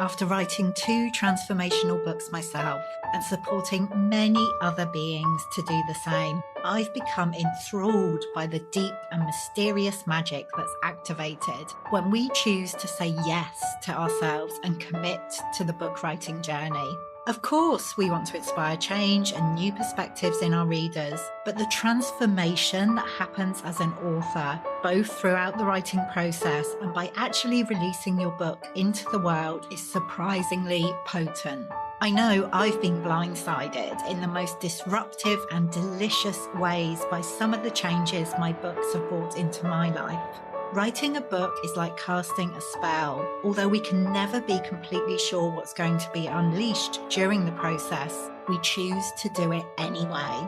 After writing 2 transformational books myself and supporting many other beings to do the same, I've become enthralled by the deep and mysterious magic that's activated when we choose to say yes to ourselves and commit to the book writing journey. Of course, we want to inspire change and new perspectives in our readers, but the transformation that happens as an author, both throughout the writing process and by actually releasing your book into the world, is surprisingly potent. I know I've been blindsided in the most disruptive and delicious ways by some of the changes my books have brought into my life. Writing a book is like casting a spell. Although we can never be completely sure what's going to be unleashed during the process, we choose to do it anyway.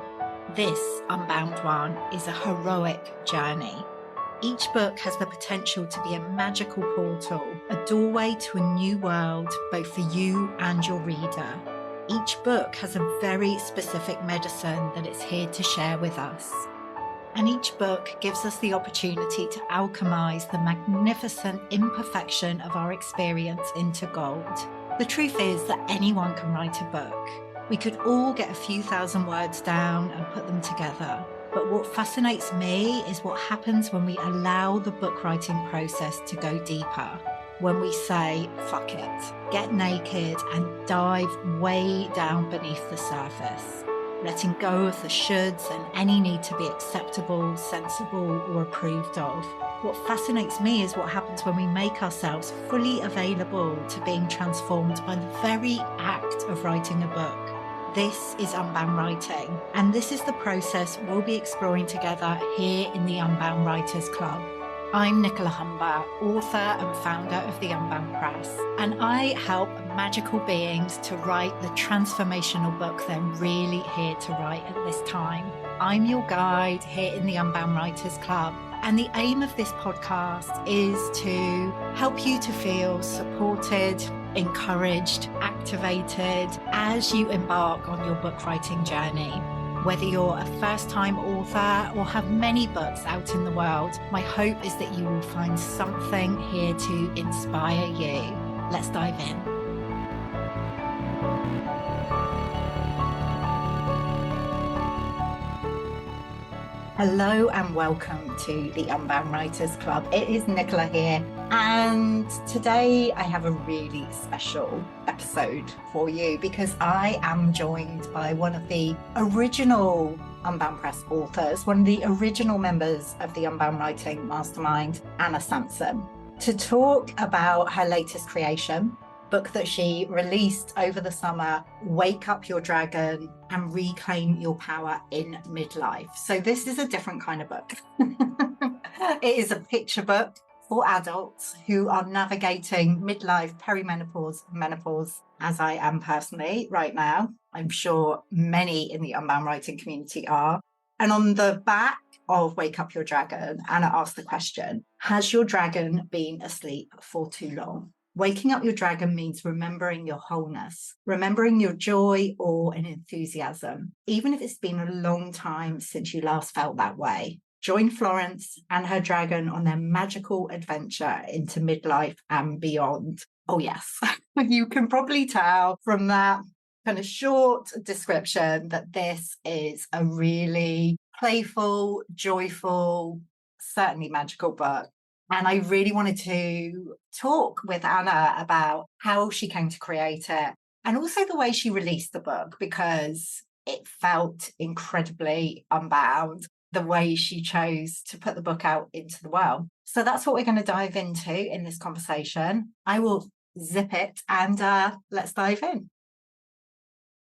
This Unbound one is a heroic journey. Each book has the potential to be a magical portal, a doorway to a new world, both for you and your reader. Each book has a very specific medicine that it's here to share with us. And each book gives us the opportunity to alchemize the magnificent imperfection of our experience into gold. The truth is that anyone can write a book. We could all get a few thousand words down and put them together. But what fascinates me is what happens when we allow the book writing process to go deeper. When we say, fuck it, get naked and dive way down beneath the surface. Letting go of the shoulds and any need to be acceptable, sensible, or approved of. What fascinates me is what happens when we make ourselves fully available to being transformed by the very act of writing a book. This is Unbound Writing, and this is the process we'll be exploring together here in the Unbound Writers Club. I'm Nicola, author and founder of the Unbound Press, and I help magical beings to write the transformational book they're really here to write at this time. I'm your guide here in the Unbound Writers Club, and the aim of this podcast is to help you to feel supported, encouraged, activated as you embark on your book writing journey. Whether you're a first-time author or have many books out in the world, my hope is that you will find something here to inspire you. Let's dive in. Hello and welcome to the Unbound Writers Club. It is Nicola here, and today I have a really special episode for you because I am joined by one of the original Unbound Press authors, one of the original members of the Unbound Writing Mastermind, Anna Sansom, to talk about her latest creation, book that she released over the summer, Wake Up Your Dragon and Reclaim Your Power in Midlife. So this is a different kind of book. It is a picture book for adults who are navigating midlife, perimenopause, menopause, as I am personally right now. I'm sure many in the Unbound Writing community are. And on the back of Wake Up Your Dragon, Anna asked the question, has your dragon been asleep for too long? Waking up your dragon means remembering your wholeness, remembering your joy, awe, and enthusiasm, even if it's been a long time since you last felt that way. Join Florence and her dragon on their magical adventure into midlife and beyond. Oh, yes, you can probably tell from that kind of short description that this is a really playful, joyful, certainly magical book. And I really wanted to talk with Anna about how she came to create it and also the way she released the book, because it felt incredibly unbound, the way she chose to put the book out into the world. So that's what we're going to dive into in this conversation. I will zip it and let's dive in.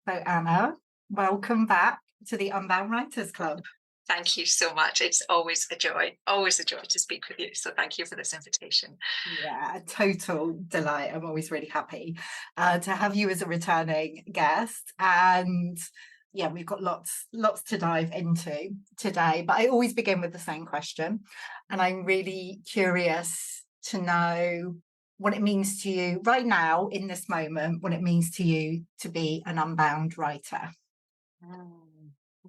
So Anna, welcome back to the Unbound Writers Club. Thank you so much. It's always a joy to speak with you. So thank you for this invitation. Yeah, a total delight. I'm always really happy to have you as a returning guest. And yeah, we've got lots to dive into today. But I always begin with the same question. And I'm really curious to know what it means to you right now in this moment, what it means to you to be an unbound writer.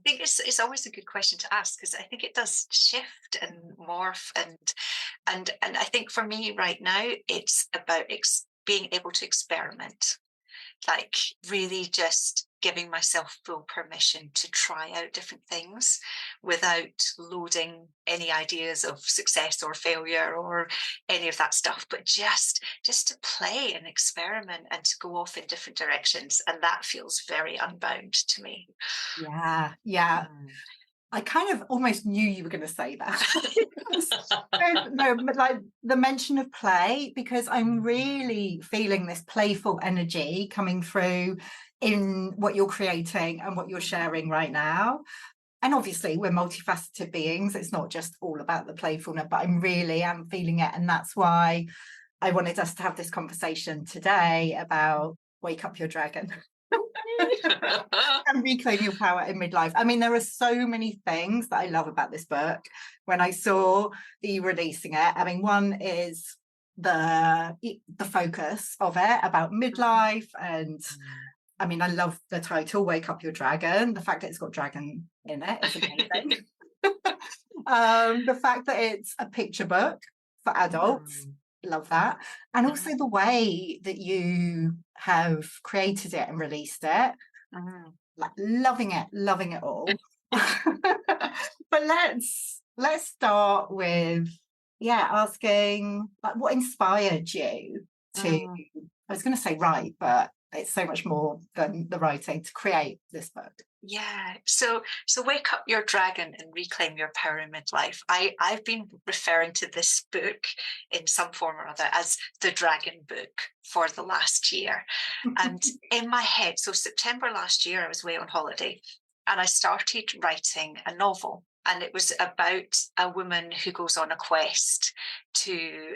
I think it's always a good question to ask, because I think it does shift and morph and I think for me right now it's about being able to experiment, like really just giving myself full permission to try out different things without loading any ideas of success or failure or any of that stuff, but just to play and experiment and to go off in different directions. And that feels very Unbound to me. Yeah. I kind of almost knew you were going to say that. No, but like the mention of play, because I'm really feeling this playful energy coming through in what you're creating and what you're sharing right now. And obviously we're multifaceted beings. It's not just all about the playfulness, but I'm feeling it. And that's why I wanted us to have this conversation today about wake up your dragon. And reclaim your power in midlife. I mean, there are so many things that I love about this book. When I saw you releasing it, I mean, one is the focus of it about midlife, and I mean, I love the title "Wake Up Your Dragon." The fact that it's got dragon in it is amazing. The fact that it's a picture book for adults, love that. And also the way that you have created it and released it, like loving it all. But let's start with asking, like, what inspired you to I was going to say write, but it's so much more than the writing, to create this book. Yeah. So Wake Up Your Dragon and Reclaim Your Power in Midlife. I've been referring to this book in some form or other as the Dragon Book for the last year. And in my head, so September last year, I was away on holiday and I started writing a novel. And it was about a woman who goes on a quest to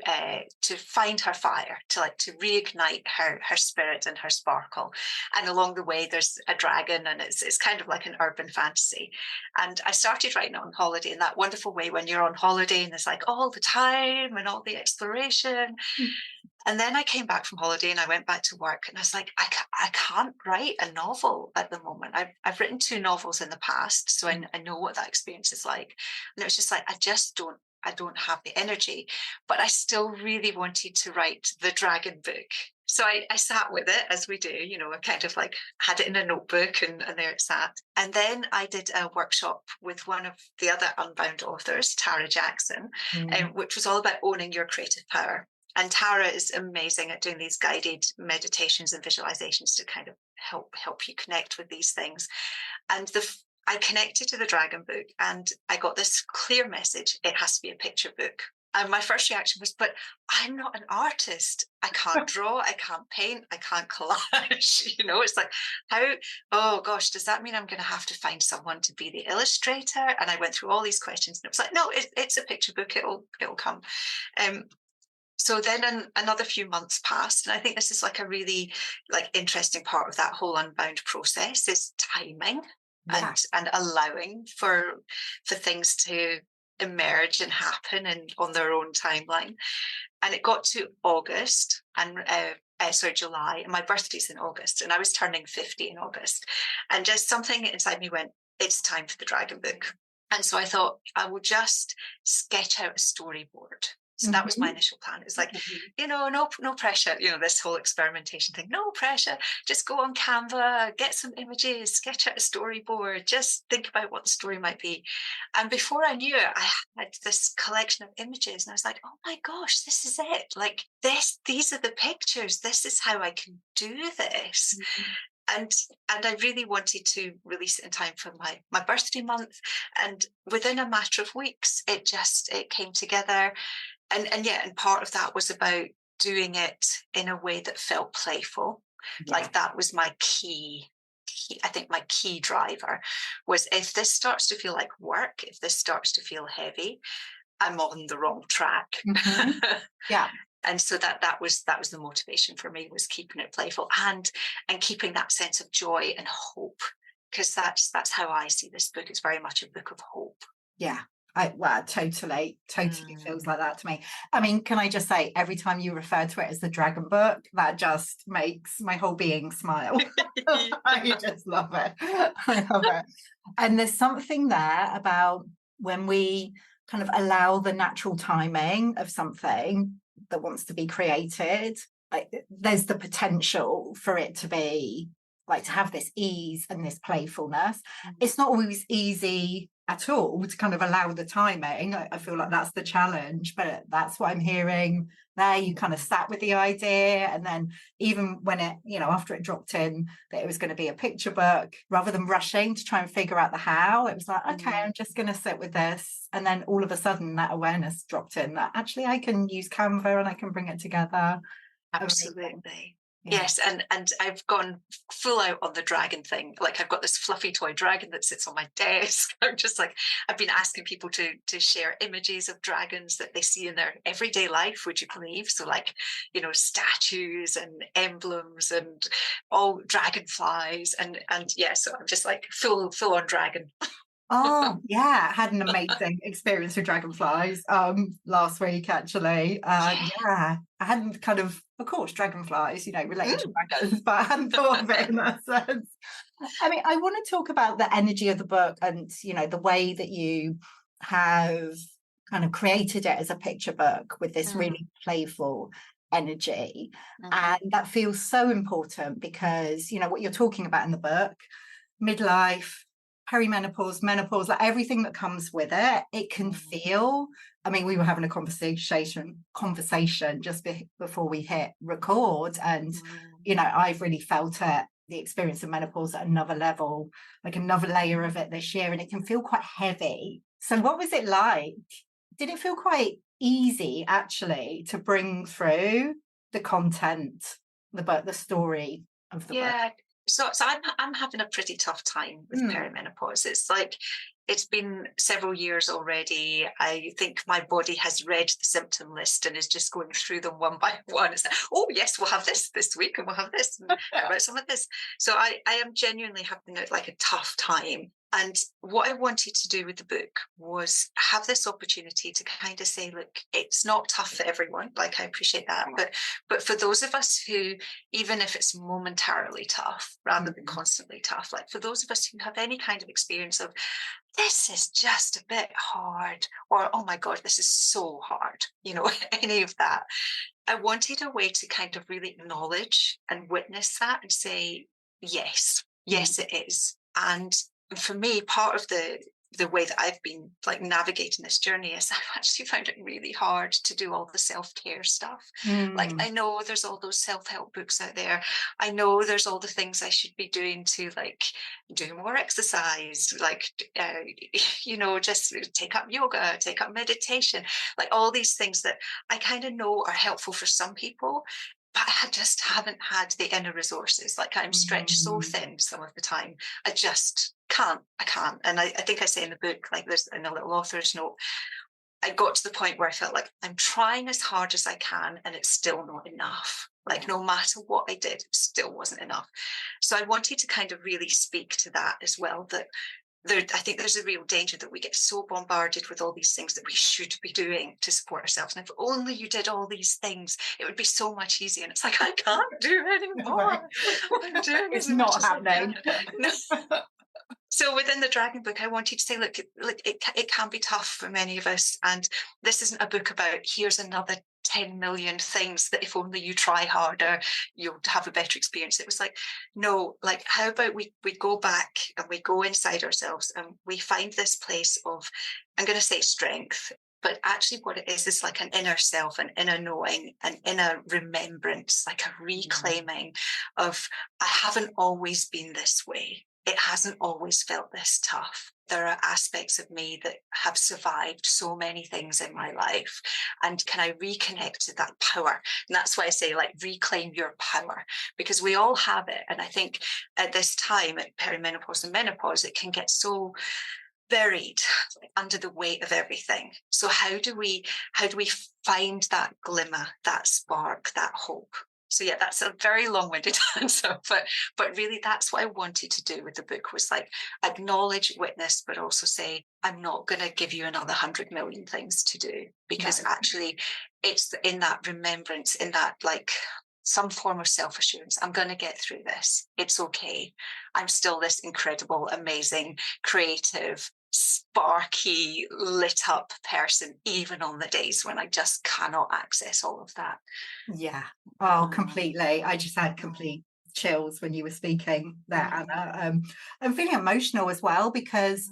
find her fire, to reignite her spirit and her sparkle. And along the way, there's a dragon, and it's kind of like an urban fantasy. And I started writing on holiday in that wonderful way when you're on holiday and there's like all the time and all the exploration. And then I came back from holiday and I went back to work and I was like, I can't write a novel at the moment. I've written 2 novels in the past, so I know what that experience is like. And it was just like, I don't have the energy, but I still really wanted to write the Dragon Book. So I sat with it, as we do, I kind of like had it in a notebook and there it sat. And then I did a workshop with one of the other Unbound authors, Tara Jackson, which was all about owning your creative power. And Tara is amazing at doing these guided meditations and visualizations to kind of help you connect with these things. And I connected to the Dragon Book and I got this clear message: it has to be a picture book. And my first reaction was, but I'm not an artist. I can't draw, I can't paint, I can't collage. It's like, oh gosh, does that mean I'm going to have to find someone to be the illustrator? And I went through all these questions and it was like, no, it's a picture book. It'll come. So then another few months passed, and I think this is like a really interesting part of that whole Unbound process is timing and allowing for things to emerge and happen and on their own timeline. And it got to August and July, and my birthday's in August, and I was turning 50 in August, and just something inside me went, it's time for the Dragon Book. And so I thought I would just sketch out a storyboard. So that was my initial plan. It was like, no pressure, this whole experimentation thing, no pressure. Just go on Canva, get some images, sketch out a storyboard, just think about what the story might be. And before I knew it, I had this collection of images and I was like, oh my gosh, this is it. Like these are the pictures. This is how I can do this. And I really wanted to release it in time for my birthday month. And within a matter of weeks, it came together. And part of that was about doing it in a way that felt playful. Like that was my key, I think my key driver was, if this starts to feel like work, if this starts to feel heavy, I'm on the wrong track. Yeah. And so that was the motivation for me, was keeping it playful and keeping that sense of joy and hope, because that's how I see this book. It's very much a book of hope. Yeah. Totally feels like that to me. I mean, can I just say, every time you refer to it as the Dragon Book, that just makes my whole being smile. I just love it. I love it. And there's something there about when we kind of allow the natural timing of something that wants to be created, like there's the potential for it to be like to have this ease and this playfulness. It's not always easy at all to kind of allow the timing. I feel like that's the challenge, but that's what I'm hearing there. You kind of sat with the idea, and then even when it, you know, after it dropped in that it was going to be a picture book, rather than rushing to try and figure out the how, it was like, okay, I'm just going to sit with this. And then all of a sudden that awareness dropped in that actually I can use Canva and I can bring it together. Absolutely. Yeah. Yes, and I've gone full out on the dragon thing. Like I've got this fluffy toy dragon that sits on my desk. I'm just like, I've been asking people to share images of dragons that they see in their everyday life, would you believe? So like, you know, statues and emblems and all dragonflies and yeah, so I'm just like full on dragon. Oh yeah, I had an amazing experience with dragonflies last week actually. Yeah, I hadn't kind of course dragonflies, you know, related to dragons, but I hadn't thought of it in that sense. I mean, I want to talk about the energy of the book and, you know, the way that you have kind of created it as a picture book with this really playful energy. And that feels so important because, you know, what you're talking about in the book, midlife, perimenopause, menopause, like everything that comes with it, it can feel. I mean, we were having a conversation just before we hit record, and you know, I've really felt it, the experience of menopause at another level, like another layer of it this year, and it can feel quite heavy. So, what was it like? Did it feel quite easy actually to bring through the content, the book, the story of the book? Yeah. So I'm having a pretty tough time with perimenopause. It's like it's been several years already. I think my body has read the symptom list and is just going through them one by one. It's like, oh yes, we'll have this week, and we'll have this, and how about some of this. So I am genuinely having like a tough time. And what I wanted to do with the book was have this opportunity to kind of say, look, it's not tough for everyone. Like, I appreciate that. But for those of us who, even if it's momentarily tough rather than constantly tough, like for those of us who have any kind of experience of this is just a bit hard, or oh my God, this is so hard, you know, any of that. I wanted a way to kind of really acknowledge and witness that and say, yes, it is. And for me, part of the way that I've been like navigating this journey is I've actually found it really hard to do all the self-care stuff. Like I know there's all those self-help books out there. I know there's all the things I should be doing to like do more exercise, like, you know, just take up yoga, take up meditation, like all these things that I kind of know are helpful for some people. But I just haven't had the inner resources. Like I'm stretched so thin some of the time. I can't. And I think I say in the book, like there's in a little author's note, I got to the point where I felt like I'm trying as hard as I can and it's still not enough. Like no matter what I did, it still wasn't enough. So I wanted to kind of really speak to that as well, that I think there's a real danger that we get so bombarded with all these things that we should be doing to support ourselves. And if only you did all these things, it would be so much easier. And it's like, I can't do anymore. I'm doing It's not happening. No. So within the Dragon book, I wanted to say, look, it can be tough for many of us. And this isn't a book about here's another 10 million things that if only you try harder, you'll have a better experience. It was like, no, like how about we go back and we go inside ourselves and we find this place of, I'm going to say strength, but actually what it is like an inner self, an inner knowing, an inner remembrance, like a reclaiming of, I haven't always been this way. It hasn't always felt this tough. There are aspects of me that have survived so many things in my life. And can I reconnect to that power? And that's why I say, like, reclaim your power, because we all have it. And I think at this time, at perimenopause and menopause, it can get so buried under the weight of everything. So how do we find that glimmer, that spark, that hope? So yeah, that's a very long-winded answer, but really that's what I wanted to do with the book, was like acknowledge, witness, but also say, I'm not going to give you another 100 million things to do, because actually it's in that remembrance, in that like some form of self-assurance. I'm going to get through this. It's okay. I'm still this incredible, amazing, creative, sparky, lit up person, even on the days when I just cannot access all of that. Yeah. Oh, completely. I just had complete chills when you were speaking there, Anna. I'm feeling emotional as well, because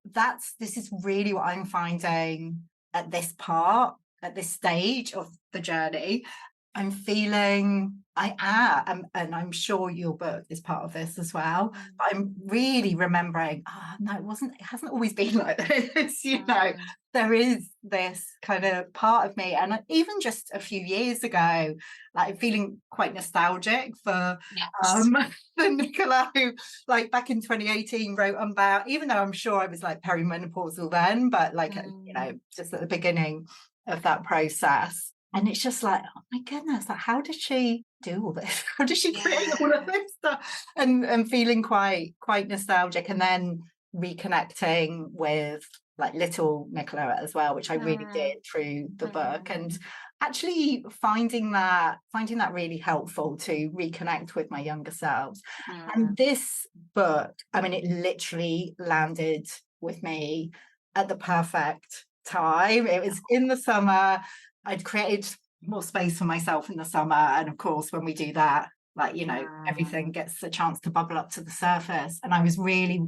this is really what I'm finding at this stage of the journey. I'm feeling and I'm sure your book is part of this as well, but I'm really remembering, no, it hasn't always been like this, there is this kind of part of me. And even just a few years ago, like, I'm feeling quite nostalgic for the Nicola who, like, back in 2018 wrote Unbound, even though I'm sure I was like perimenopausal then, but like, just at the beginning of that process. And it's just like, oh my goodness, like, how did she do all this? How did she create all of this stuff? And feeling quite nostalgic, and then reconnecting with like little Nicola as well, which I really did through the book, and actually finding that really helpful to reconnect with my younger selves. And this book, I mean, it literally landed with me at the perfect time. It was in the summer. I'd created more space for myself in the summer, and of course when we do that, like, everything gets a chance to bubble up to the surface. And I was really,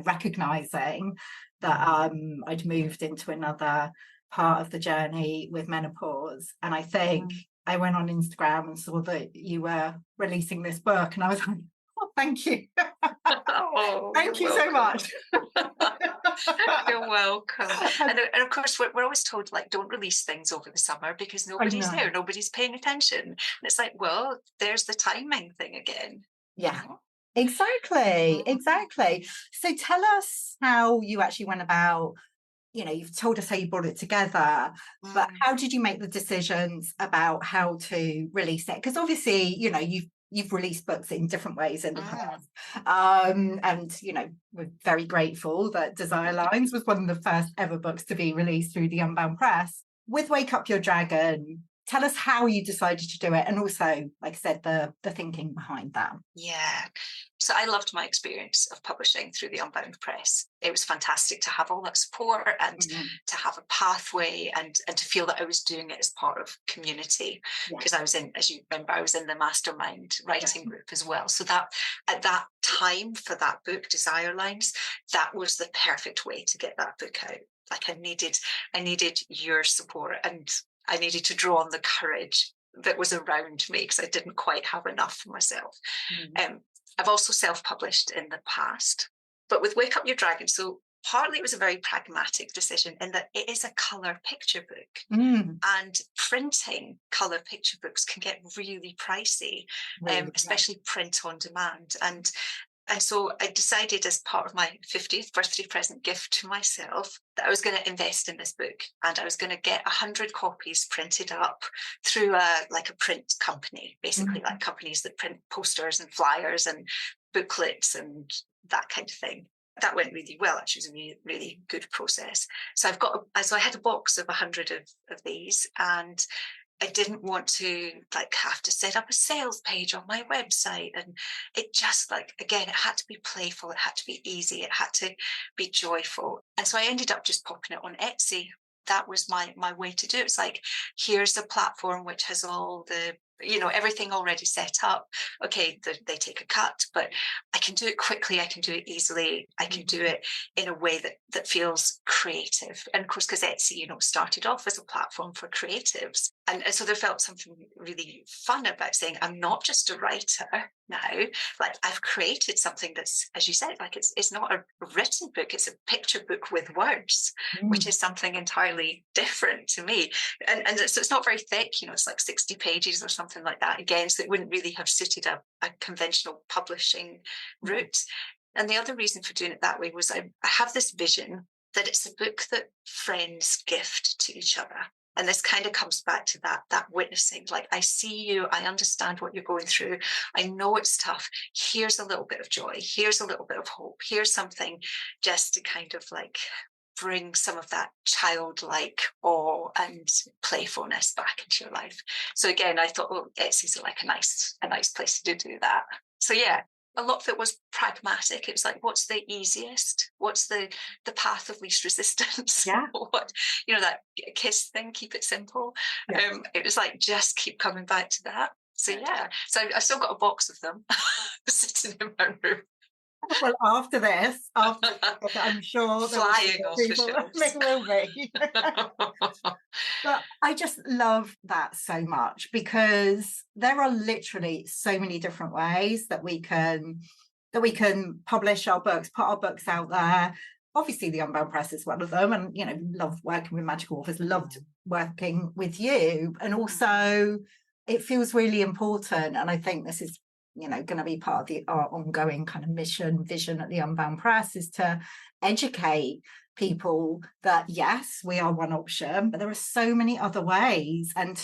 recognizing that I'd moved into another part of the journey with menopause. And I think I went on Instagram and saw that you were releasing this book, and I was like, oh, thank you. Thank you so much. You're welcome. And of course, we're always told, like, don't release things over the summer because nobody's there, nobody's paying attention. And it's like, well, there's the timing thing again. Yeah, exactly. So tell us how you actually went about, you've told us how you brought it together, but how did you make the decisions about how to release it? Because obviously, you've released books in different ways in the past. And, we're very grateful that Desire Lines was one of the first ever books to be released through the Unbound press. With Wake Up Your Dragon, tell us how you decided to do it, and also, like I said, the thinking behind that. Yeah. So I loved my experience of publishing through the Unbound press. It was fantastic to have all that support and to have a pathway, and to feel that I was doing it as part of community, because I was in, as you remember, I was in the mastermind writing group as well. So that at that time for that book, Desire Lines, that was the perfect way to get that book out. Like, I needed your support, and I needed to draw on the courage that was around me, because I didn't quite have enough for myself. I've also self-published in the past, but with Wake Up Your Dragon, so partly it was a very pragmatic decision in that it is a colour picture book, and printing colour picture books can get really pricey, especially print on demand. And so I decided, as part of my 50th birthday present gift to myself, that I was going to invest in this book, and I was going to get 100 copies printed up through a print company, basically like companies that print posters and flyers and booklets and that kind of thing. That went really well. Actually, it was a really, really good process. So I had a box of 100 of these, and I didn't want to have to set up a sales page on my website. And it just again, it had to be playful. It had to be easy. It had to be joyful. And so I ended up just popping it on Etsy. That was my way to do it. It's like, here's a platform which has all the, everything already set up. Okay, they take a cut, but I can do it quickly. I can do it easily. I can do it in a way that feels creative. And of course, because Etsy, started off as a platform for creatives. And so there felt something really fun about saying, I'm not just a writer now. I've created something that's, as you said, it's not a written book, it's a picture book with words, which is something entirely different to me. And so it's not very thick, it's like 60 pages or something like that. Again, so it wouldn't really have suited a conventional publishing route. And the other reason for doing it that way was I have this vision that it's a book that friends gift to each other. And this kind of comes back to that witnessing, I see you, I understand what you're going through. I know it's tough. Here's a little bit of joy. Here's a little bit of hope. Here's something just to kind of bring some of that childlike awe and playfulness back into your life. So again, I thought, Etsy's a nice place to do that. So yeah, a lot of it was pragmatic. It was like, what's the easiest? What's the path of least resistance? Yeah. What, that KISS thing, keep it simple. Yeah. It was like, just keep coming back to that. So yeah, so I still got a box of them sitting in my room. Well, after this, I'm sure there will Flying be off people, the shelves. there will be. But I just love that so much, because there are literally so many different ways that we can publish our books, put our books out there. Obviously, the Unbound Press is one of them, and love working with magical authors, loved working with you, and also it feels really important. And I think this is going to be part of our ongoing kind of mission, vision at the Unbound Press, is to educate people that yes, we are one option, but there are so many other ways. And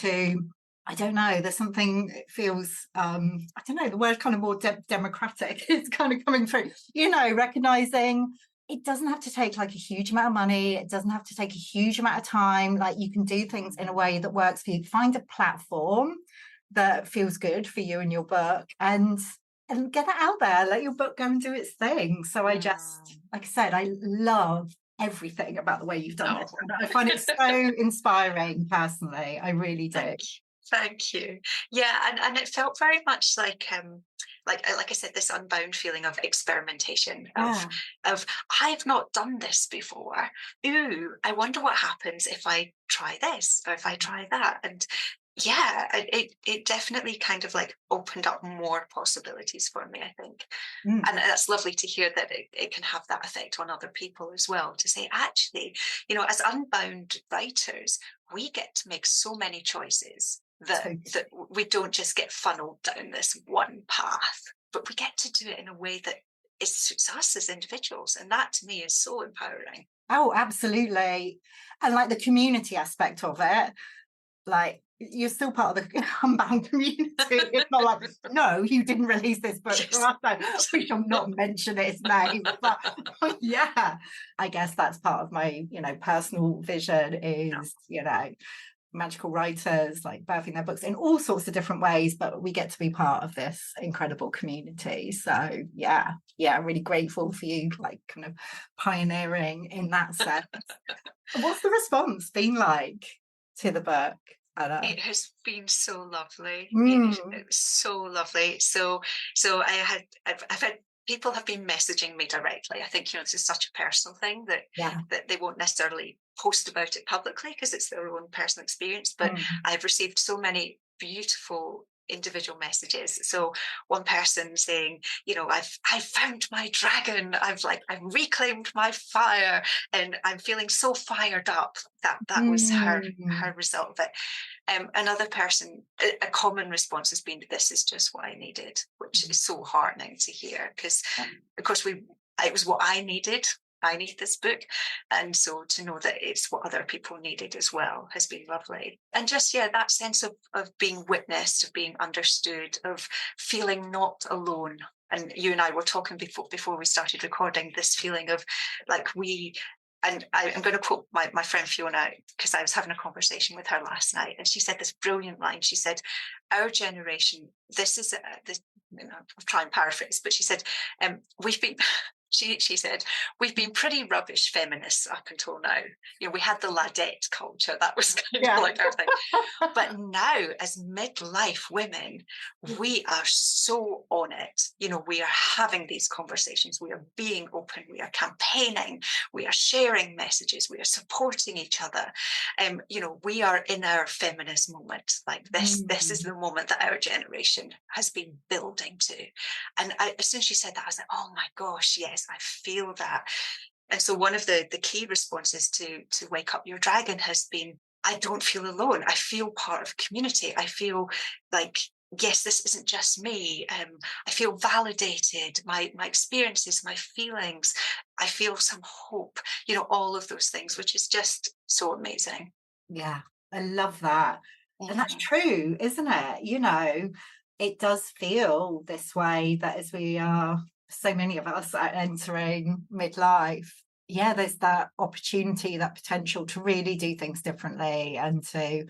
I don't know, there's something, it feels I don't know, the word kind of more democratic is kind of coming through, recognizing it doesn't have to take like a huge amount of money, it doesn't have to take a huge amount of time, like you can do things in a way that works for you. Find a platform that feels good for you and your book, and get it out there, let your book go and do its thing. So I just, like I said, I love everything about the way you've done this. And I find it so inspiring personally. I really do. Thank you. Yeah, and it felt very much like I said, this unbound feeling of experimentation, of I've not done this before. Ooh, I wonder what happens if I try this or if I try that. And yeah, it definitely kind of like opened up more possibilities for me, I think. And that's lovely to hear that it can have that effect on other people as well, to say, actually, as unbound writers, we get to make so many choices that we don't just get funneled down this one path, but we get to do it in a way that it suits us as individuals. And that to me is so empowering. Oh, absolutely. And like the community aspect of it, like you're still part of the Unbound community. It's not like, no, you didn't release this book for us, we shall not mention its name. But yeah, I guess that's part of my, personal vision is, magical writers like birthing their books in all sorts of different ways, but we get to be part of this incredible community. So yeah, I'm really grateful for you, like kind of pioneering in that sense. What's the response been like to the book, Anna? It has been so lovely. It was so lovely. So I've had people have been messaging me directly. I think this is such a personal thing that they won't necessarily post about it publicly because it's their own personal experience. But I've received so many beautiful individual messages. So one person saying, I've found my dragon, I've reclaimed my fire, and I'm feeling so fired up. That was her result of it. Another person, a common response has been, this is just what I needed, which is so heartening to hear, because of course it was what I needed. I need this book. And so to know that it's what other people needed as well has been lovely. And just, that sense of being witnessed, of being understood, of feeling not alone. And you and I were talking before we started recording, this feeling of like and I'm going to quote my friend Fiona, because I was having a conversation with her last night, and she said this brilliant line. She said, our generation, I'll try and paraphrase, but she said, we've been... She said, we've been pretty rubbish feminists up until now. We had the ladette culture. That was kind of like our thing. But now, as midlife women, we are so on it. We are having these conversations. We are being open. We are campaigning. We are sharing messages. We are supporting each other. We are in our feminist moment. Like this is the moment that our generation has been building to. And as soon as she said that, I was like, oh my gosh, yes. I feel that. And so one of the key responses to Wake Up Your Dragon has been, I don't feel alone. I feel part of community. I feel like, yes, this isn't just me. I feel validated. My experiences, my feelings, I feel some hope, all of those things, which is just so amazing. Yeah, I love that. And that's true, isn't it? It does feel this way, that as we are, so many of us are entering midlife, there's that opportunity, that potential to really do things differently and to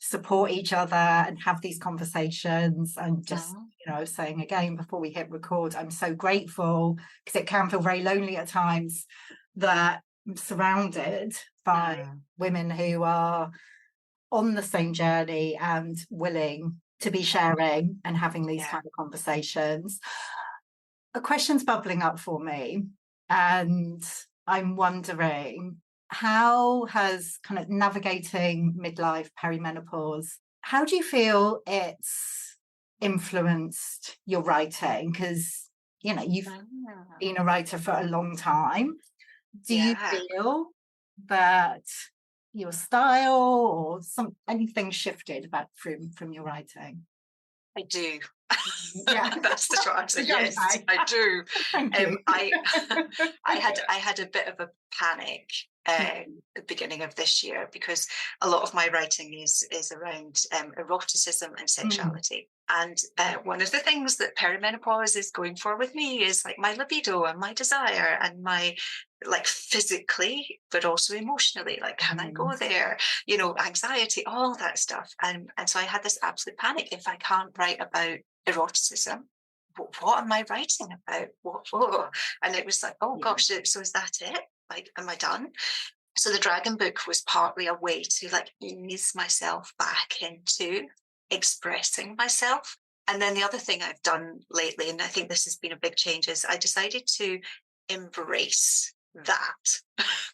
support each other and have these conversations. And just, Mhm. you know, I was saying again before we hit record, I'm so grateful, because it can feel very lonely at times, that I'm surrounded by women who are on the same journey and willing to be sharing and having these Yeah. kind of conversations. A question's bubbling up for me, and I'm wondering, how has kind of navigating midlife, perimenopause, how do you feel it's influenced your writing? Because, you know, you've been a writer for a long time. Do you Yeah, feel that your style or anything shifted about from your writing? I do. Yeah. That's the short answer. You're Yes, okay. I do. Thank you. I I had a bit of a panic at the beginning of this year, because a lot of my writing is around eroticism and Mm, sexuality. And one of the things that perimenopause is going for with me is like my libido and my desire and my, like, physically, but also emotionally. Like, can I go mm, there? You know, anxiety, all that stuff. And so I had this absolute panic. If I can't write about eroticism, what am I writing about? What? Oh. And it was like, oh yeah. gosh, so is that it? Like, am I done? So the dragon book was partly a way to like ease myself back into expressing myself. And then the other thing I've done lately, and I think this has been a big change, is I decided to embrace that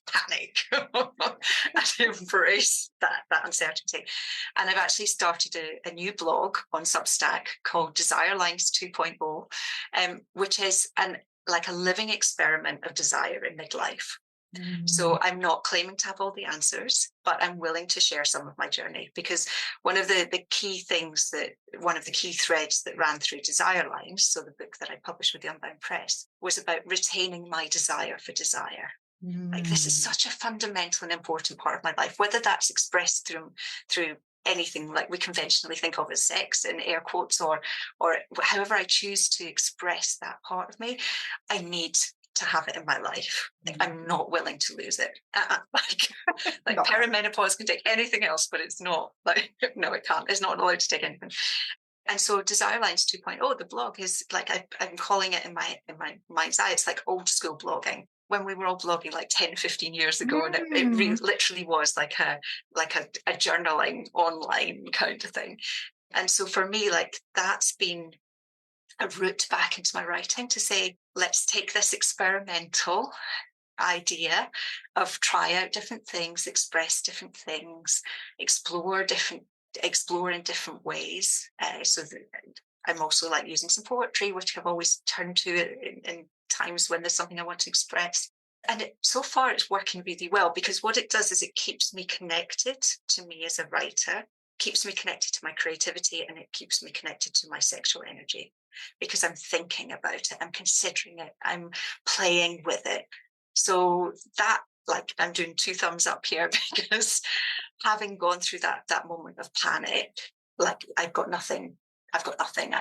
panic and embrace that uncertainty. And I've actually started a new blog on Substack called Desire Lines 2.0, which is like a living experiment of desire in midlife. Mm, So I'm not claiming to have all the answers, but I'm willing to share some of my journey, because one of the key things one of the key threads that ran through Desire Lines, so the book that I published with the Unbound Press, was about retaining my desire for desire. Like, this is mm, such a fundamental and important part of my life, whether that's expressed through anything like we conventionally think of as sex in air quotes, or however I choose to express that part of me. I need to have it in my life. Like, I'm not willing to lose it. Like Not that. perimenopause can take anything else, but it's not like, no, it can't. It's not allowed to take anything. And so Desire Lines 2.0, the blog, is like, I'm calling it in my mind's eye, it's like old school blogging, when we were all blogging like 10, 15 years ago. And Mm, literally was like a journaling online kind of thing. And so for me, like, that's been a route back into my writing, to say, let's take this experimental idea of try out different things, express different things, explore in different ways. So that I'm also like using some poetry, which I've always turned to in times when there's something I want to express. And so far it's working really well, because what it does is it keeps me connected to me as a writer, keeps me connected to my creativity, and it keeps me connected to my sexual energy, because I'm thinking about it, I'm considering it, I'm playing with it. So that, like, I'm doing 2 thumbs up here, because having gone through that moment of panic, like, I've got nothing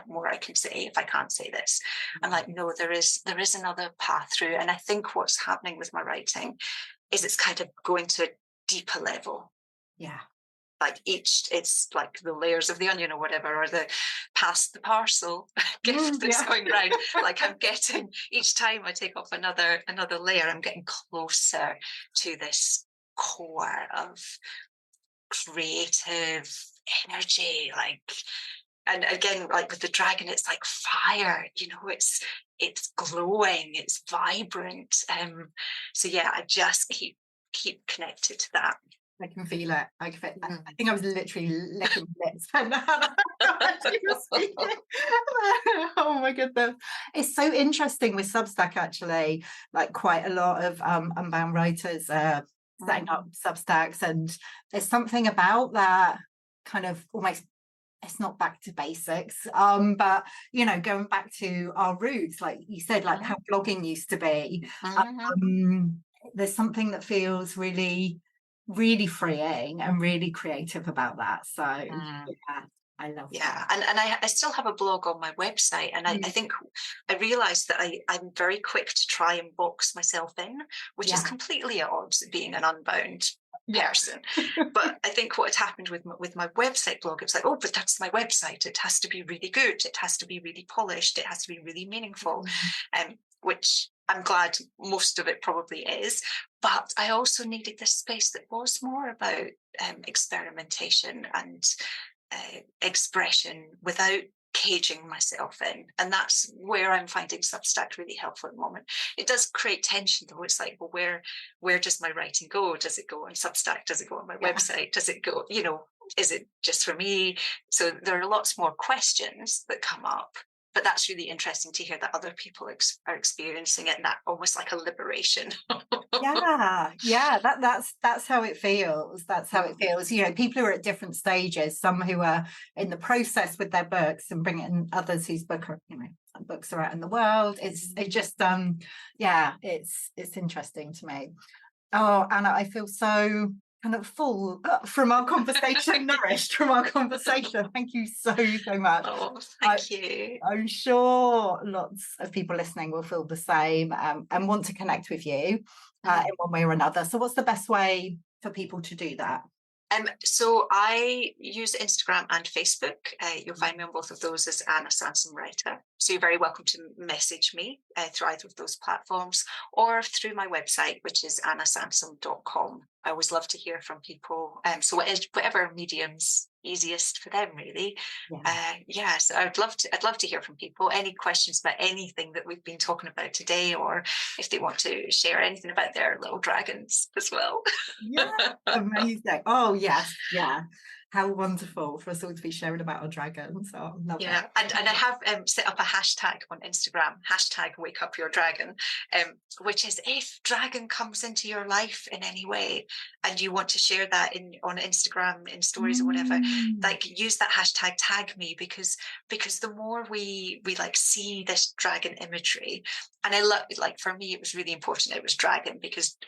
more I can say if I can't say this. I'm like, no, there is another path through. And I think what's happening with my writing is it's kind of going to a deeper level. yeah. Like, it's like the layers of the onion or whatever, or the pass the parcel gift that's Yeah. going round. Like, I'm getting, each time I take off another layer, I'm getting closer to this core of creative energy. Like, and again, like with the dragon, it's like fire, you know, it's glowing, it's vibrant. So yeah, I just keep connected to that. I can feel it. I can feel it. Mm. I think I was literally licking lips when you were speaking. Oh my goodness. It's so interesting with Substack, actually. Like, quite a lot of Unbound writers setting up Substacks, and there's something about that kind of almost, it's not back to basics, but, you know, going back to our roots, like you said, like how blogging used to be. There's something that feels really, really freeing and really creative about that. So yeah, I love that. Yeah, and I still have a blog on my website, and I think I realised that I'm very quick to try and box myself in, which is Yeah. completely at odds with being an Unbound person. But I think what had happened with my website blog, it's like, oh, but that's my website. It has to be really good. It has to be really polished. It has to be really meaningful, which I'm glad most of it probably is. But I also needed this space that was more about experimentation and expression without caging myself in. And that's where I'm finding Substack really helpful at the moment. It does create tension though. It's like, well, where does my writing go? Does it go on Substack? Does it go on my website? Does it go, is it just for me? So there are lots more questions that come up. But that's really interesting to hear that other people are experiencing it, and that almost like a liberation. That's how it feels. That's how it feels. People who are at different stages, some who are in the process with their books and bring in others whose books are out in the world. It's interesting to me. Oh, Anna, I feel so kind of full from our conversation, nourished from our conversation. Thank you so much. Oh, thank you. I'm sure lots of people listening will feel the same and want to connect with you in one way or another. So what's the best way for people to do that? So I use Instagram and Facebook. You'll find me on both of those as Anna Sansom Writer. So you're very welcome to message me through either of those platforms or through my website, which is annasansom.com. I always love to hear from people. So whatever medium's easiest for them, really. So I'd love to hear from people. Any questions about anything that we've been talking about today, or if they want to share anything about their little dragons as well. Amazing. Oh yes, how wonderful for us all to be sharing about our dragons. Oh, love it. And I have set up a hashtag on Instagram, #WakeUpYourDragon, which is if dragon comes into your life in any way and you want to share that on Instagram in stories or whatever, like use that hashtag, tag me, because the more we like see this dragon imagery, and I love, like, for me it was really important it was dragon, because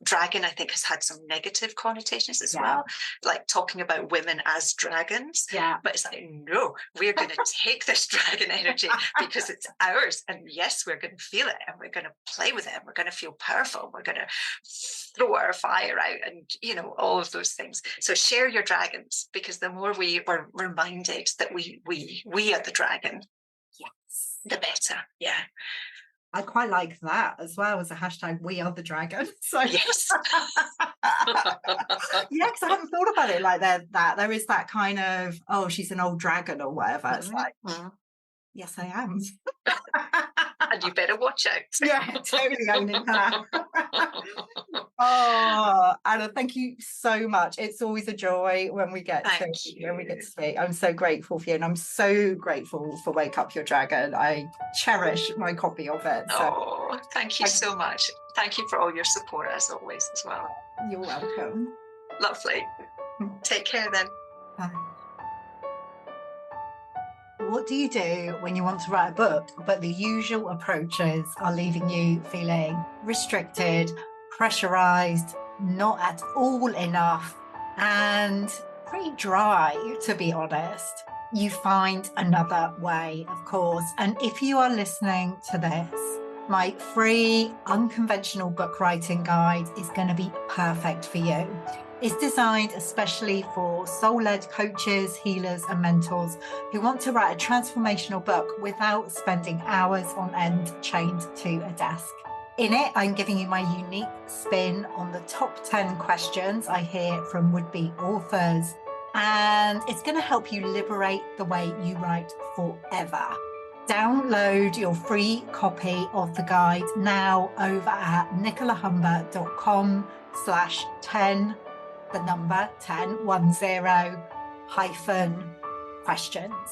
dragon I think has had some negative connotations as well, like talking about women as dragons. But it's like, no, we're going to take this dragon energy because it's ours, and yes, we're going to feel it, and we're going to play with it, and we're going to feel powerful, we're going to throw our fire out, and all of those things. So share your dragons, because the more we are reminded that we are the dragon, the better. I quite like that as well as a hashtag, we are the dragon. So yes. Because I hadn't thought about it like that. There is that kind of, oh, she's an old dragon or whatever. It's like, yes, I am. And you better watch out. Totally owning her. Oh, Anna, thank you so much. It's always a joy when we get to speak. I'm so grateful for you, and I'm so grateful for Wake Up Your Dragon. I cherish my copy of it. Oh, thank you so much. Thank you for all your support as always as well. You're welcome. Lovely. Take care then. Bye. What do you do when you want to write a book, but the usual approaches are leaving you feeling restricted, pressurized, not at all enough, and pretty dry, to be honest? You find another way, of course. And if you are listening to this, my free unconventional book writing guide is going to be perfect for you. It's designed especially for soul-led coaches, healers, and mentors who want to write a transformational book without spending hours on end chained to a desk. In it, I'm giving you my unique spin on the top 10 questions I hear from would-be authors, and it's going to help you liberate the way you write forever. Download your free copy of the guide now over at nicolahumber.com/10, the number 10, 10 -questions.